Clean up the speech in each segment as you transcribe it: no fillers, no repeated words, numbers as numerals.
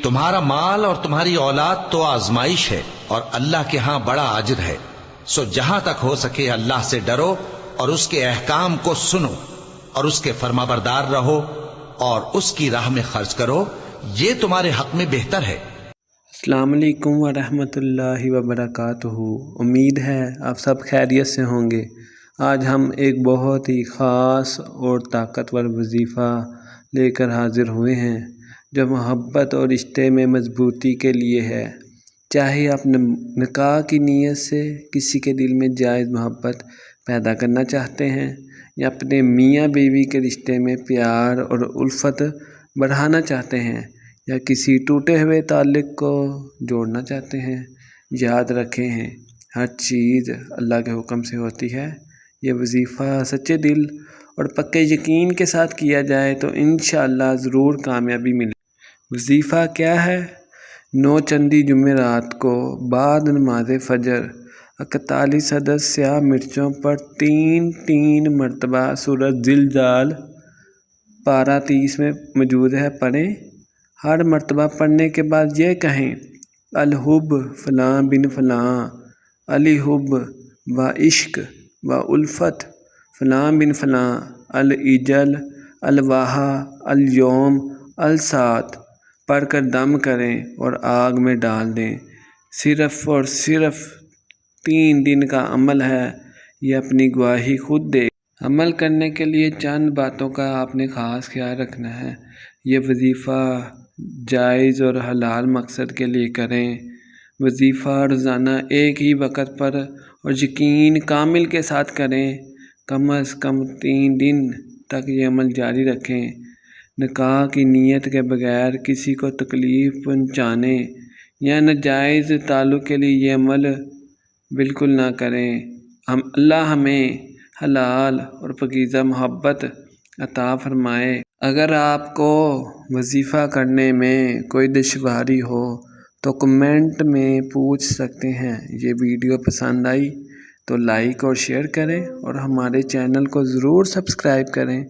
تمہارا مال اور تمہاری اولاد تو آزمائش ہے اور اللہ کے ہاں بڑا اجر ہے، سو جہاں تک ہو سکے اللہ سے ڈرو اور اس کے احکام کو سنو اور اس کے فرمانبردار رہو اور اس کی راہ میں خرچ کرو، یہ تمہارے حق میں بہتر ہے۔ السلام علیکم ورحمۃ اللہ وبرکاتہ۔ امید ہے آپ سب خیریت سے ہوں گے۔ آج ہم ایک بہت ہی خاص اور طاقتور وظیفہ لے کر حاضر ہوئے ہیں جو محبت اور رشتے میں مضبوطی کے لیے ہے۔ چاہے آپ نکاح کی نیت سے کسی کے دل میں جائز محبت پیدا کرنا چاہتے ہیں یا اپنے میاں بیوی کے رشتے میں پیار اور الفت بڑھانا چاہتے ہیں یا کسی ٹوٹے ہوئے تعلق کو جوڑنا چاہتے ہیں، یاد رکھیں ہر چیز اللہ کے حکم سے ہوتی ہے۔ یہ وظیفہ سچے دل اور پکے یقین کے ساتھ کیا جائے تو انشاءاللہ ضرور کامیابی ملے۔ وظیفہ کیا ہے؟ 9 چندی جمعرات کو بعد نماز فجر 41 عدد سیاہ مرچوں پر 3 مرتبہ سورۃ زلزال پارہ 30 میں موجود ہے پڑھیں۔ ہر مرتبہ پڑھنے کے بعد یہ کہیں، الحب فلاں بن فلاں، الحب و عشق و الفت فلاں بن فلاں، الاجل الواحا الیوم السات پڑھ کر دم کریں اور آگ میں ڈال دیں۔ صرف اور صرف 3 دن کا عمل ہے، یہ اپنی گواہی خود دے۔ عمل کرنے کے لیے چند باتوں کا آپ نے خاص خیال رکھنا ہے۔ یہ وظیفہ جائز اور حلال مقصد کے لیے کریں۔ وظیفہ روزانہ ایک ہی وقت پر اور یقین کامل کے ساتھ کریں۔ کم از کم 3 دن تک یہ عمل جاری رکھیں۔ نکاح کی نیت کے بغیر کسی کو تکلیف پہنچانے یا ناجائز تعلق کے لیے یہ عمل بالکل نہ کریں۔ اللہ ہمیں حلال اور پاکیزہ محبت عطا فرمائے۔ اگر آپ کو وظیفہ کرنے میں کوئی دشواری ہو تو کمنٹ میں پوچھ سکتے ہیں۔ یہ ویڈیو پسند آئی تو لائک اور شیئر کریں اور ہمارے چینل کو ضرور سبسکرائب کریں۔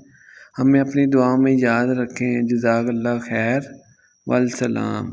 ہمیں اپنی دعاؤں میں یاد رکھیں۔ جزاک اللہ خیر والسلام۔